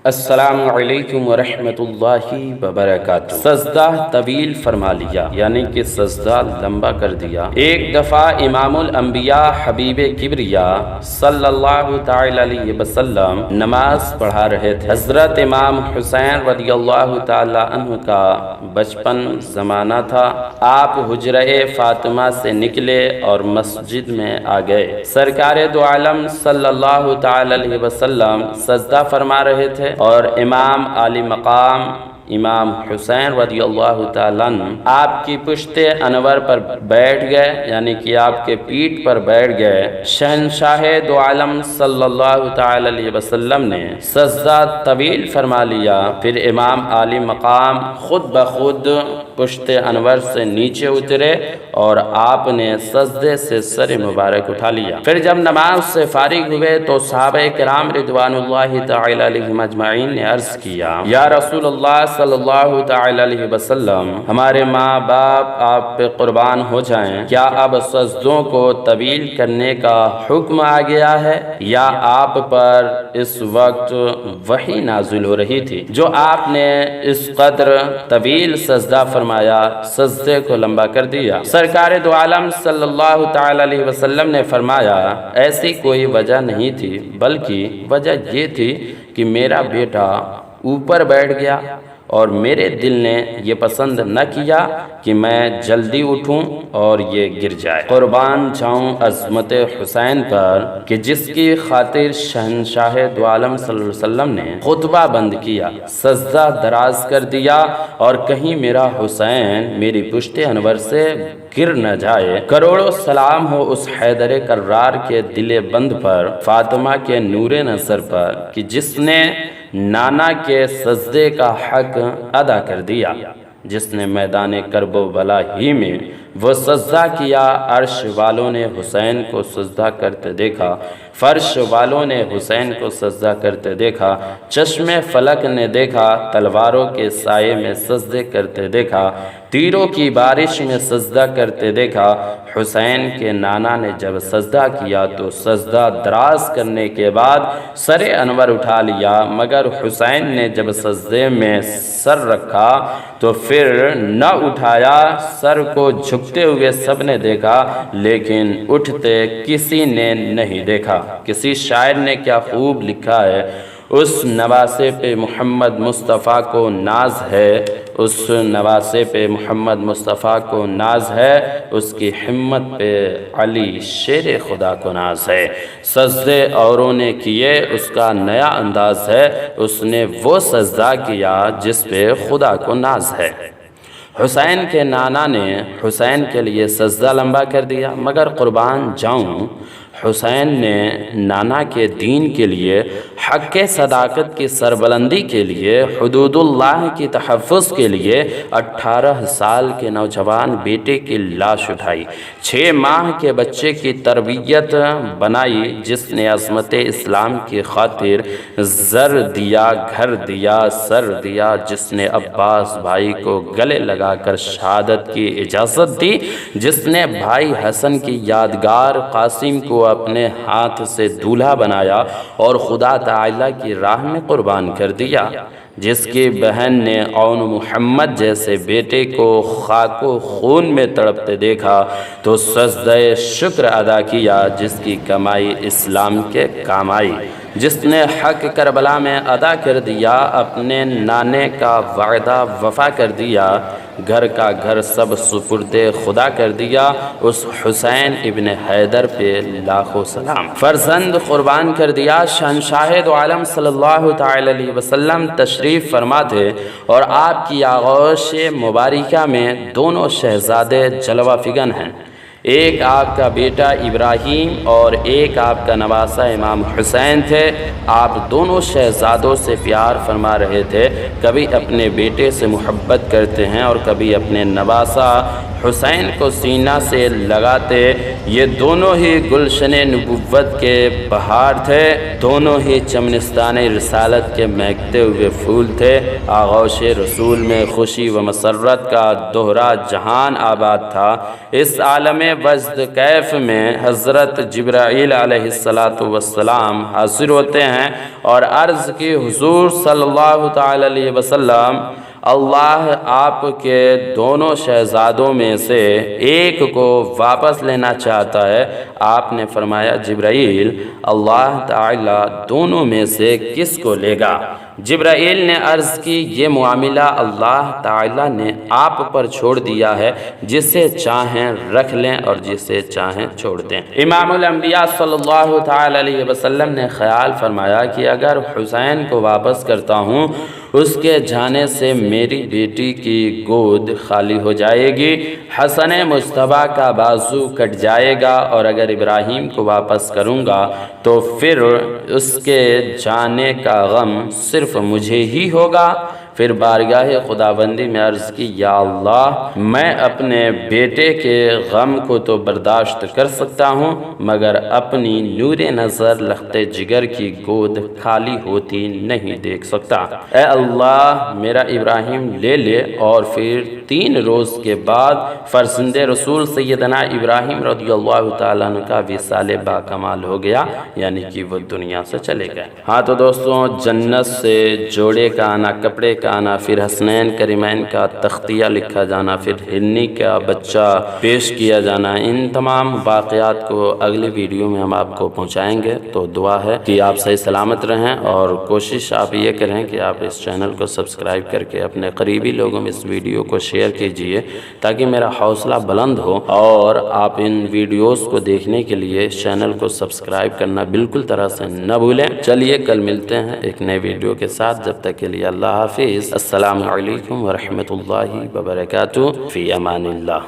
السلام علیکم ورحمۃ اللہ وبرکاتہ۔ سجدہ طویل فرما لیا، یعنی کہ سجدہ لمبا کر دیا۔ ایک دفعہ امام الانبیاء حبیب کبریا صلی اللہ تعالی علیہ وسلم نماز پڑھا رہے تھے۔ حضرت امام حسین رضی اللہ تعالی عنہ کا بچپن زمانہ تھا۔ آپ حجرہ فاطمہ سے نکلے اور مسجد میں آ گئے۔ سرکار دو عالم صلی اللہ تعالی علیہ وسلم سجدہ فرما رہے تھے اور امام عالی مقام امام حسین رضی اللہ تعالیٰ عنہ آپ کی پشت انور پر بیٹھ گئے، یعنی کہ آپ کے پیٹھ پر بیٹھ گئے۔ شہنشاہ دو عالم صلی اللہ تعالی علیہ وسلم نے سجدہ طویل فرما لیا۔ پھر امام عالی مقام خود بخود پشت انور سے نیچے اترے اور آپ نے سجدے سے سر مبارک اٹھا لیا۔ پھر جب نماز سے فارغ ہوئے تو صحابہ کرام رضوان اللہ تعالی علیہم اجمعین نے عرض کیا، یا رسول اللہ صلی اللہ تعالی علیہ وسلم، ہمارے ماں باپ آپ پہ قربان ہو جائیں، کیا اب سجدوں کو طویل کرنے کا حکم آ گیا ہے یا آپ پر اس وقت وحی نازل ہو رہی تھی جو آپ نے اس قدر طویل سجدہ فرمایا، سجدے کو لمبا کر دیا؟ سرکار دو عالم صلی اللہ تعالی علیہ وسلم نے فرمایا، ایسی کوئی وجہ نہیں تھی، بلکہ وجہ یہ تھی کہ میرا بیٹا اوپر بیٹھ گیا اور میرے دل نے یہ پسند نہ کیا کہ میں جلدی اٹھوں اور یہ گر جائے۔ قربان جاؤں عظمت حسین پر کہ جس کی خاطر شہنشاہ دو عالم صلی اللہ علیہ وسلم نے خطبہ بند کیا، سجدہ دراز کر دیا اور کہیں میرا حسین میری پشت انور سے گر نہ جائے۔ کروڑوں سلام ہو اس حیدر کرار کے دل بند پر، فاطمہ کے نور نظر پر کہ جس نے نانا کے سجدے کا حق ادا کر دیا، جس نے میدان کرب و بلا ہی میں وہ سجدہ کیا۔ عرش والوں نے حسین کو سجدہ کرتے دیکھا، فرش والوں نے حسین کو سجدہ کرتے دیکھا، چشم فلک نے دیکھا، تلواروں کے سائے میں سجدے کرتے دیکھا، تیروں کی بارش میں سجدہ کرتے دیکھا۔ حسین کے نانا نے جب سجدہ کیا تو سجدہ دراز کرنے کے بعد سر انور اٹھا لیا، مگر حسین نے جب سجدے میں سر رکھا تو پھر نہ اٹھایا۔ سر کو جھکتے ہوئے سب نے دیکھا لیکن اٹھتے کسی نے نہیں دیکھا۔ کسی شاعر نے کیا خوب لکھا ہے، اس نواسے پہ محمد مصطفیٰ کو ناز ہے، اس نواسے پہ محمد مصطفیٰ کو ناز ہے، اس کی ہمت پہ علی شیر خدا کو ناز ہے۔ سجدے اوروں نے کیے، اس کا نیا انداز ہے، اس نے وہ سجدہ کیا جس پہ خدا کو ناز ہے۔ حسین کے نانا نے حسین کے لیے سجدہ لمبا کر دیا، مگر قربان جاؤں حسین نے نانا کے دین کے لیے، حق کے صداقت کی سربلندی کے لیے، حدود اللہ کی تحفظ کے لیے 18 سال کے نوجوان بیٹے کی لاش اٹھائی، 6 ماہ کے بچے کی تربیت بنائی، جس نے عظمت اسلام کی خاطر زر دیا، گھر دیا، سر دیا، جس نے عباس بھائی کو گلے لگا کر شہادت کی اجازت دی، جس نے بھائی حسن کی یادگار قاسم کو اپنے ہاتھ سے دولہا بنایا اور خدا تعالی کی راہ میں قربان کر دیا، جس کی بہن نے اون محمد جیسے بیٹے کو خاک و خون میں تڑپتے دیکھا تو سجدہ شکر ادا کیا، جس کی کمائی اسلام کے کام آئی، جس نے حق کربلا میں ادا کر دیا، اپنے نانے کا وعدہ وفا کر دیا، گھر کا گھر سب سپرد خدا کر دیا، اس حسین ابن حیدر پہ لاکھوں سلام۔ فرزند قربان کر دیا۔ شہنشاہ دو عالم صلی اللہ تعالی علیہ وسلم تشریف فرما تھے اور آپ کی آغوش مبارکہ میں دونوں شہزادے جلوہ فگن ہیں، ایک آپ کا بیٹا ابراہیم اور ایک آپ کا نواسہ امام حسین تھے۔ آپ دونوں شہزادوں سے پیار فرما رہے تھے، کبھی اپنے بیٹے سے محبت کرتے ہیں اور کبھی اپنے نواسہ حسین کو سینہ سے لگاتے۔ یہ دونوں ہی گلشن نبوت کے بہار تھے، دونوں ہی چمنستان رسالت کے مہکتے ہوئے پھول تھے۔ آغوش رسول میں خوشی و مسرت کا دوہرا جہان آباد تھا۔ اس عالم وجد کیف میں حضرت جبرائیل علیہ السلام حاضر ہوتے ہیں اور عرض کی حضور صلی اللہ تعالی علیہ وسلم، اللہ آپ کے دونوں شہزادوں میں سے ایک کو واپس لینا چاہتا ہے۔ آپ نے فرمایا جبرائیل، اللہ تعالی دونوں میں سے کس کو لے گا؟ جبرائیل نے عرض کی، یہ معاملہ اللہ تعالی نے آپ پر چھوڑ دیا ہے، جسے چاہیں رکھ لیں اور جسے چاہیں چھوڑ دیں۔ امام الانبیاء صلی اللہ تعالی علیہ وسلم نے خیال فرمایا کہ اگر حسین کو واپس کرتا ہوں، اس کے جانے سے میری بیٹی کی گود خالی ہو جائے گی، حسن مصطفیٰ کا بازو کٹ جائے گا، اور اگر ابراہیم کو واپس کروں گا تو پھر اس کے جانے کا غم صرف مجھے ہی ہوگا۔ پھر بارگاہ خداوندی میں عرض کی، یا اللہ، میں اپنے بیٹے کے غم کو تو برداشت کر سکتا ہوں، مگر اپنی نور نظر لخت جگر کی گود خالی ہوتی نہیں دیکھ سکتا۔ اے اللہ، میرا ابراہیم لے لے۔ اور پھر 3 روز کے بعد فرزند رسول سیدنا ابراہیم رضی اللہ تعالیٰ عنہ کا وصال با کمال ہو گیا، یعنی کہ وہ دنیا سے چلے گئے۔ ہاں تو دوستوں، جنت سے جوڑے کا آنا، کپڑے کا آنا، پھر حسنین کریمین کا تختیہ لکھا جانا، پھر ہرنی کا بچہ پیش کیا جانا، ان تمام واقعات کو اگلی ویڈیو میں ہم آپ کو پہنچائیں گے۔ تو دعا ہے کہ آپ صحیح سلامت رہیں، اور کوشش آپ یہ کریں کہ آپ اس چینل کو سبسکرائب کر کے اپنے قریبی لوگوں میں اس ویڈیو کو شیئر کیجئے، تاکہ میرا حوصلہ بلند ہو، اور آپ ان ویڈیوز کو دیکھنے کے لیے چینل کو سبسکرائب کرنا بالکل طرح سے نہ بھولیں۔ چلیے کل ملتے ہیں ایک نئے ویڈیو کے ساتھ، جب تک کے لیے اللہ حافظ۔ السلام علیکم ورحمۃ اللہ وبرکاتہ، فی امان اللہ۔